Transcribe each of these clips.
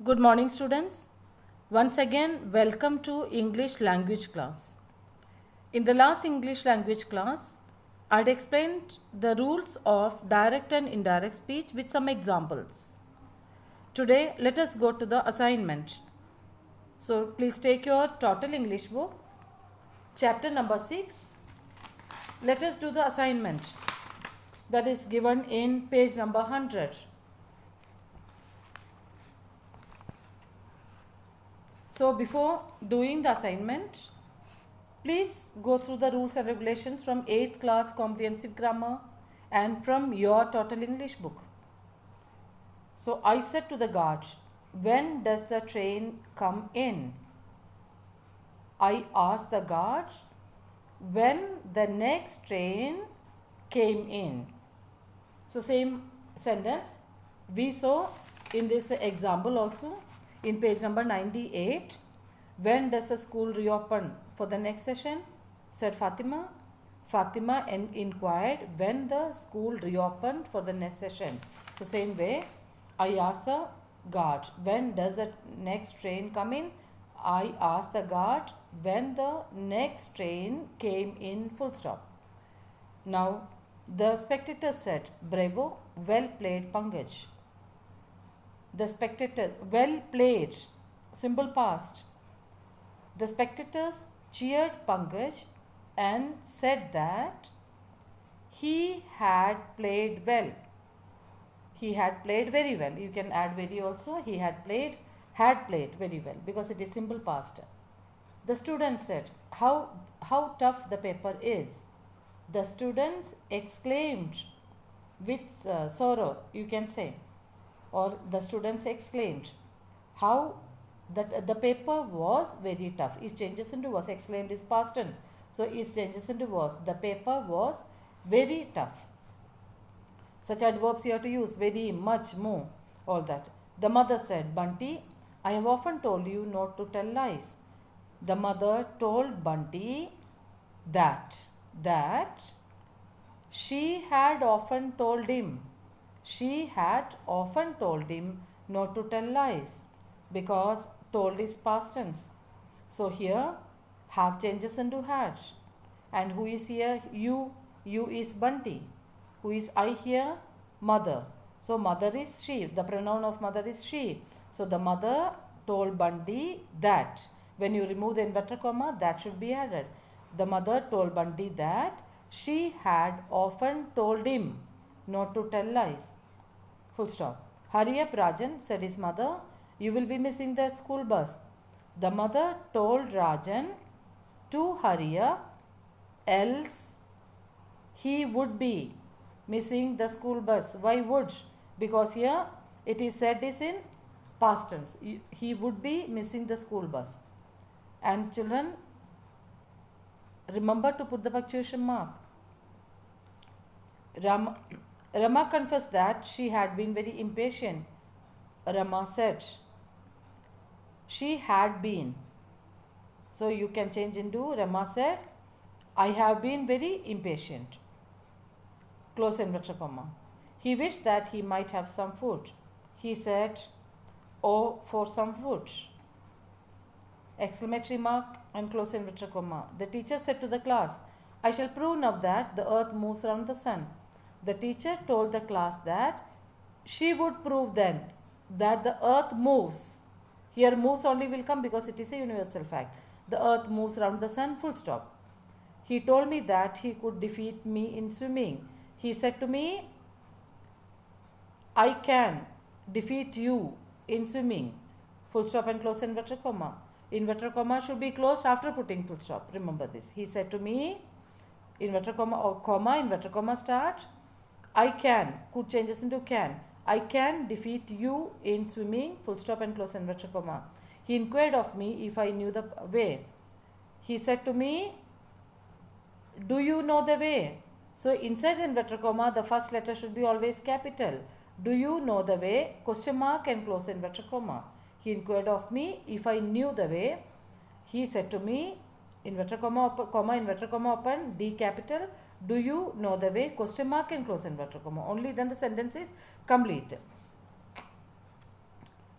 Good morning, students. Once again, welcome to English language class. In the last English language class, I'd explained the rules of direct and indirect speech with some examples. Today, let us go to the assignment. So, please take your Total English book, chapter number 6. Let us do the assignment that is given in page number 100. So before doing the assignment, please go through the rules and regulations from 8th class comprehensive grammar and from your Total English book. So I said to the guard, when does the train come in? I asked the guard when the next train came in. So same sentence we saw in this example also in page number 98. When does the school reopen for the next session? Said Fatima. Fatima inquired when the school reopened for the next session. So same way, I asked the guard, when does the next train come in? I asked the guard when the next train came in, full stop. Now, the spectator said, bravo, well played, Pankaj. The spectator, well played, simple past. The spectators cheered Pankaj and said that he had played well. He had played very well. You can add very also. He had played very well because it is simple past. The student said, how tough the paper is. The students exclaimed with sorrow, you can say, or the students exclaimed how that the paper was very tough. It changes into was, exclaimed is past tense. So it changes into was. The paper was very tough. Such adverbs you have to use, very, much, more, all that. The mother said, Bunty, I have often told you not to tell lies. The mother told Bunty that she had often told him not to tell lies because told is past tense. So here have changes into had. And who is here? You is Bunty. Who is I here? Mother. So mother is she. The pronoun of mother is she. So the mother told Bunty that. When you remove the inverted comma, that should be added. The mother told Bunty that she had often told him not to tell lies. Full stop. Hurry up, Rajan, said his mother. You will be missing the school bus. The mother told Rajan to hurry up, else he would be missing the school bus. Why would? Because here it is said is in past tense. He would be missing the school bus. And children, remember to put the punctuation mark. Rama confessed that she had been very impatient. Rama said she had been. So you can change into Rama said, I have been very impatient. Close inverted comma. He wished that he might have some food. He said, oh, for some food. Exclamatory mark and close inverted comma. The teacher said to the class, I shall prove now that the earth moves around the sun. The teacher told the class that she would prove then that the earth moves. Here moves only will come because it is a universal fact. The earth moves around the sun, full stop. He told me that he could defeat me in swimming. He said to me, I can defeat you in swimming. Full stop and close inverted comma. Inverted comma should be closed after putting full stop. Remember this. He said to me, inverted comma or comma, inverted comma start. I can, could changes into can. I can defeat you in swimming, full stop and close inverted comma. He inquired of me if I knew the way. He said to me, do you know the way? So inside the inverted comma, the first letter should be always capital. Do you know the way? Question mark and close inverted comma. He inquired of me if I knew the way. He said to me, inverted comma, inverted comma open, D capital. Do you know the way? Question mark and close inverted comma. Only then the sentence is complete.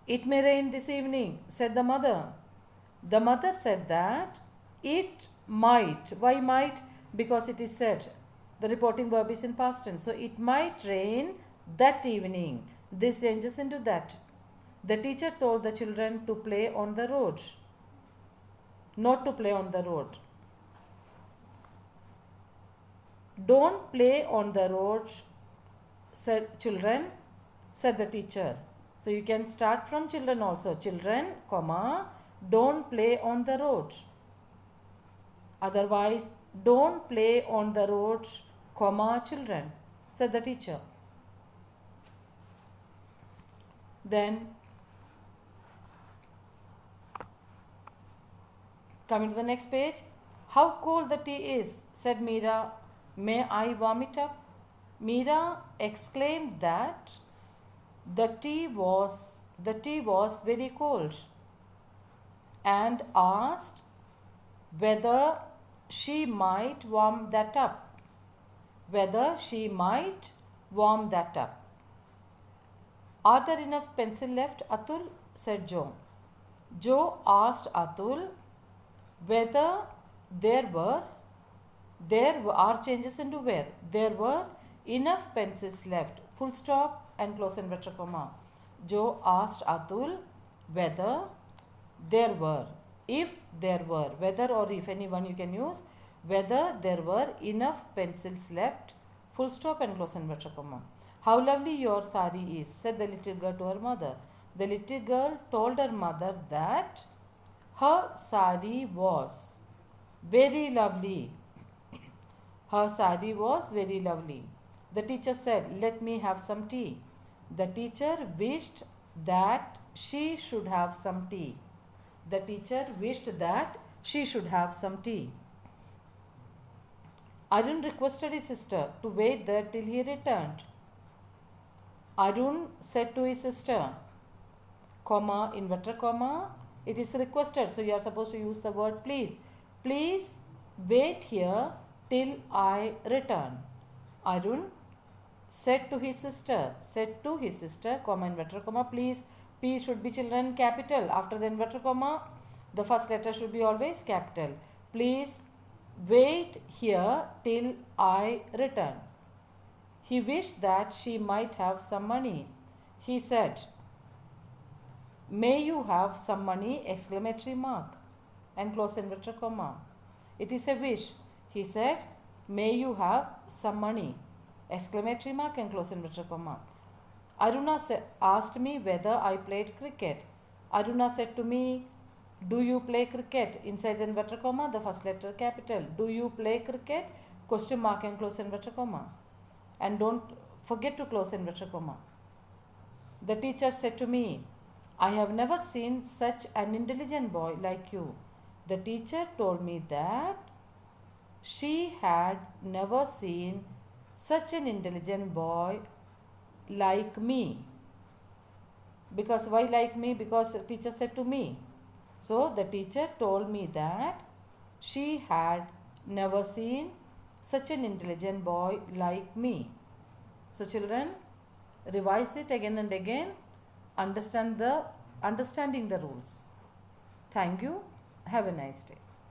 It may rain this evening, said the mother. The mother said that it might. Why might? Because it is said. The reporting verb is in past tense. So it might rain that evening. This changes into that. The teacher told the children to play on the road. Not to play on the road. Don't play on the road, said children, said the teacher. So you can start from children also. Children, comma, don't play on the road. Otherwise, don't play on the road, comma, children, said the teacher. Then, coming to the next page. How cold the tea is, said Meera. May I warm it up? Meera exclaimed that the tea was very cold and asked whether she might warm that up. Whether she might warm that up. Are there enough pencil left, Atul? Said Joe. Joe asked Atul whether there are changes into where. There were enough pencils left. Full stop and close inverted comma. Joe asked Atul whether there were. If there were. Whether or if, anyone you can use. Whether there were enough pencils left. Full stop and close inverted comma. How lovely your sari is, said the little girl to her mother. The little girl told her mother that her sari was very lovely. Her sari was very lovely. The teacher said, let me have some tea. The teacher wished that she should have some tea. The teacher wished that she should have some tea. Arun requested his sister to wait there till he returned. Arun said to his sister, comma, inverted comma, it is requested. So you are supposed to use the word please. Please wait here till I return. Arun said to his sister, comma, inverted comma, please. P should be, children, capital. After the inverted comma, the first letter should be always capital. Please wait here till I return. He wished that she might have some money. He said, may you have some money, exclamatory mark, and close inverted comma. It is a wish. He said, may you have some money, exclamatory mark and close inverted comma. Aruna asked me whether I played cricket. Aruna said to me, do you play cricket? Inside the inverted comma, the first letter capital. Do you play cricket? Question mark and close inverted comma. And don't forget to close inverted comma. The teacher said to me, I have never seen such an intelligent boy like you. The teacher told me that she had never seen such an intelligent boy like me. Because why like me? Because the teacher said to me. So the teacher told me that she had never seen such an intelligent boy like me. So children, revise it again and again. Understanding the rules. Thank you. Have a nice day.